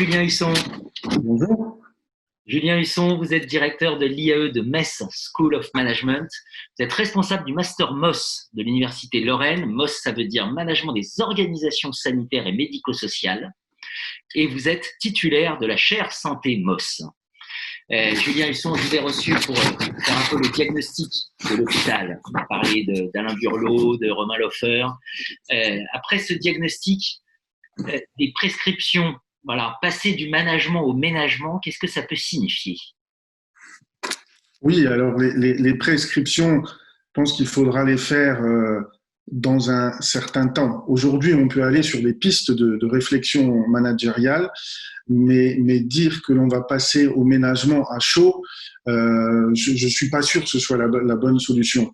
Julien Husson. Bonjour. Julien Husson, vous êtes directeur de l'IAE de Metz School of Management. Vous êtes responsable du master MOS de l'Université Lorraine. MOS, ça veut dire Management des organisations sanitaires et médico-sociales. Et vous êtes titulaire de la chaire santé MOS. Julien Husson, je vous ai reçu pour faire un peu le diagnostic de l'hôpital. On a parlé d'Alain Burlot, de Romain Loffer. Après ce diagnostic, des prescriptions, voilà, passer du management au ménagement, qu'est-ce que ça peut signifier? Oui, alors les prescriptions, je pense qu'il faudra les faire dans un certain temps. Aujourd'hui, on peut aller sur des pistes de réflexion managériale, mais dire que l'on va passer au ménagement à chaud, je suis pas sûr que ce soit la bonne solution.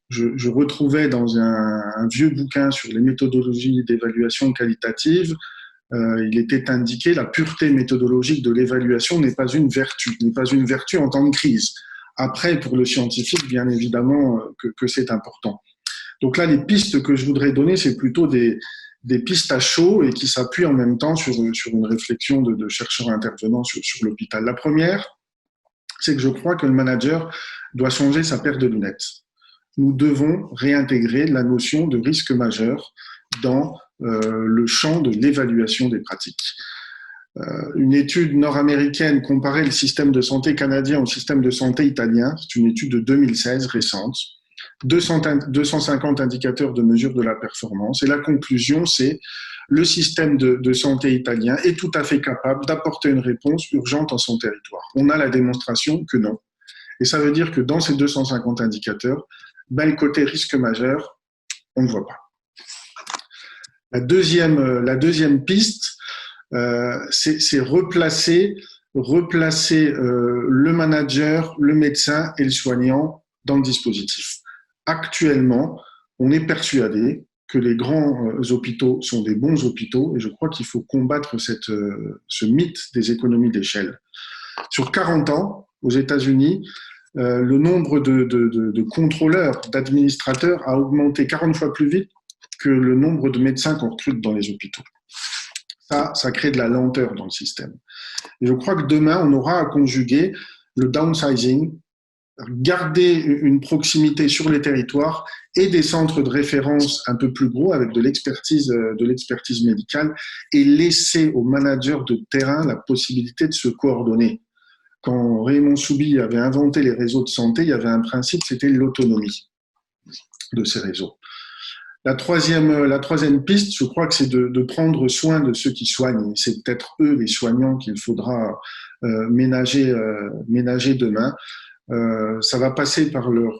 Je retrouvais dans un vieux bouquin sur les méthodologies d'évaluation qualitative, il était indiqué la pureté méthodologique de l'évaluation n'est pas une vertu en temps de crise. Après, pour le scientifique, bien évidemment que c'est important. Donc là, les pistes que je voudrais donner, c'est plutôt des pistes à chaud et qui s'appuient en même temps sur une réflexion de chercheurs intervenants sur l'hôpital. La première, c'est que je crois que le manager doit changer sa paire de lunettes. Nous devons réintégrer la notion de risque majeur dans le champ de l'évaluation des pratiques. Une étude nord-américaine comparait le système de santé canadien au système de santé italien. C'est une étude de 2016 récente. 250 indicateurs de mesure de la performance. Et la conclusion, c'est le système de santé italien est tout à fait capable d'apporter une réponse urgente en son territoire. On a la démonstration que non. Et ça veut dire que dans ces 250 indicateurs, le côté risque majeur, on ne voit pas. La deuxième piste, c'est replacer le manager, le médecin et le soignant dans le dispositif. Actuellement, on est persuadé que les grands hôpitaux sont des bons hôpitaux et je crois qu'il faut combattre ce mythe des économies d'échelle. Sur 40 ans, aux États-Unis, le nombre de contrôleurs, d'administrateurs a augmenté 40 fois plus vite que le nombre de médecins qu'on recrute dans les hôpitaux. Ça crée de la lenteur dans le système. Et je crois que demain, on aura à conjuguer le downsizing, garder une proximité sur les territoires et des centres de référence un peu plus gros avec de l'expertise médicale et laisser aux managers de terrain la possibilité de se coordonner. Quand Raymond Soubi avait inventé les réseaux de santé, il y avait un principe, c'était l'autonomie de ces réseaux. La troisième piste, je crois que c'est de prendre soin de ceux qui soignent. C'est peut-être eux, les soignants, qu'il faudra ménager demain. Ça va passer par leur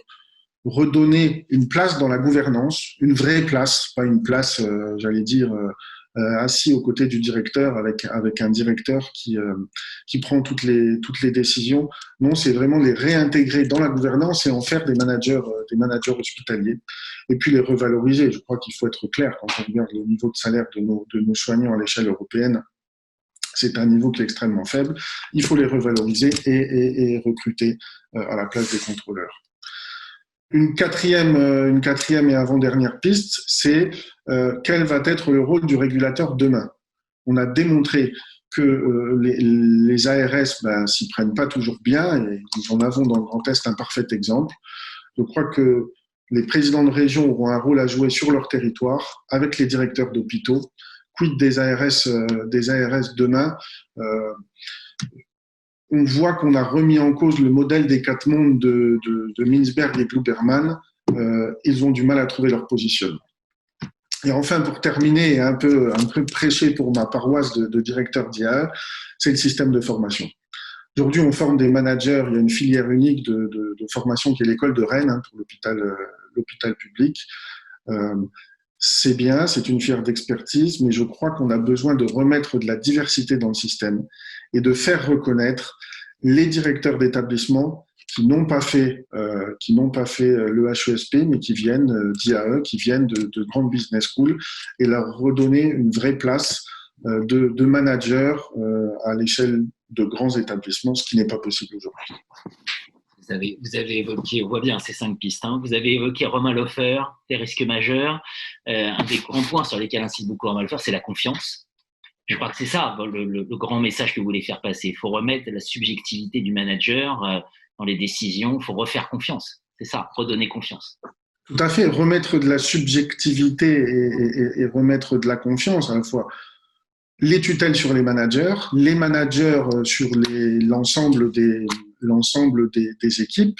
redonner une place dans la gouvernance, une vraie place, pas une place, assis aux côtés du directeur avec un directeur qui prend toutes les décisions. Non, c'est vraiment les réintégrer dans la gouvernance et en faire des managers hospitaliers et puis les revaloriser. Je crois qu'il faut être clair quand on regarde le niveau de salaire de nos soignants à l'échelle européenne. C'est un niveau qui est extrêmement faible. Il faut les revaloriser et recruter à la place des contrôleurs. Une quatrième et avant-dernière piste, c'est quel va être le rôle du régulateur demain. On a démontré que les ARS s'y prennent pas toujours bien et nous en avons dans le Grand Est un parfait exemple. Je crois que les présidents de région auront un rôle à jouer sur leur territoire avec les directeurs d'hôpitaux. Quid des ARS demain on voit qu'on a remis en cause le modèle des 4 mondes de Mintzberg et Bluberman. Ils ont du mal à trouver leur positionnement. Et enfin, pour terminer, un peu prêcher pour ma paroisse de directeur d'IAE, c'est le système de formation. Aujourd'hui, on forme des managers. Il y a une filière unique de formation qui est l'école de Rennes pour l'hôpital public. C'est bien, c'est une fière d'expertise, mais je crois qu'on a besoin de remettre de la diversité dans le système et de faire reconnaître les directeurs d'établissement qui n'ont pas fait le HESP, mais qui viennent d'IAE, qui viennent de grandes business schools, et leur redonner une vraie place de manager à l'échelle de grands établissements, ce qui n'est pas possible aujourd'hui. Vous avez évoqué, on voit bien ces 5 pistes, hein. Vous avez évoqué Romain Loffer, les risques majeurs. Un des grands points sur lesquels insiste beaucoup Romain Loffer, c'est la confiance. Je crois que c'est ça, le grand message que vous voulez faire passer. Il faut remettre la subjectivité du manager dans les décisions. Il faut refaire confiance. C'est ça, redonner confiance. Tout à fait, remettre de la subjectivité et remettre de la confiance à la fois. Les tutelles sur les managers sur l'ensemble des équipes.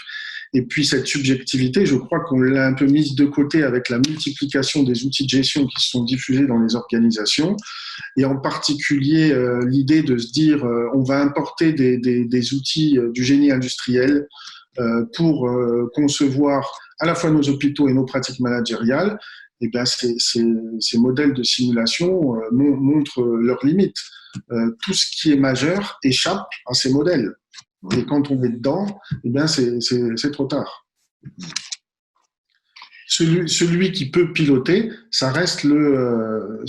Et puis cette subjectivité, je crois qu'on l'a un peu mise de côté avec la multiplication des outils de gestion qui se sont diffusés dans les organisations, et en particulier l'idée de se dire on va importer des outils du génie industriel pour concevoir à la fois nos hôpitaux et nos pratiques managériales. Eh bien, ces modèles de simulation montrent leurs limites. Tout ce qui est majeur échappe à ces modèles. Et quand on est dedans, eh bien, c'est trop tard. Celui qui peut piloter, ça reste le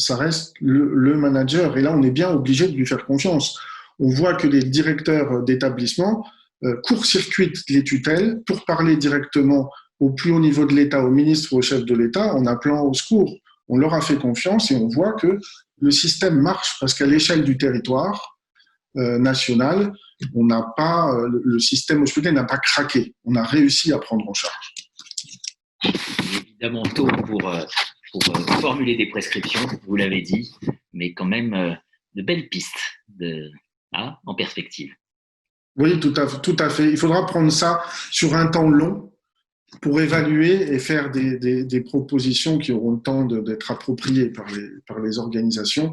manager. Et là, on est bien obligé de lui faire confiance. On voit que les directeurs d'établissement court-circuitent les tutelles pour parler directement au plus haut niveau de l'État, au ministre ou au chef de l'État, en appelant au secours. On leur a fait confiance et on voit que le système marche parce qu'à l'échelle du territoire national, on n'a pas, le système hospitalier n'a pas craqué. On a réussi à prendre en charge. Évidemment tôt pour formuler des prescriptions, vous l'avez dit, mais quand même de belles pistes en perspective. Oui, tout à fait. Il faudra prendre ça sur un temps long pour évaluer et faire des propositions qui auront le temps d'être appropriées par les organisations.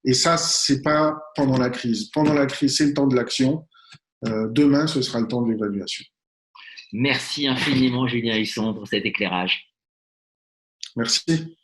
Et ça, c'est pas pendant la crise. Pendant la crise, c'est le temps de l'action. Demain, ce sera le temps de l'évaluation. Merci infiniment, Julien Husson, pour cet éclairage. Merci.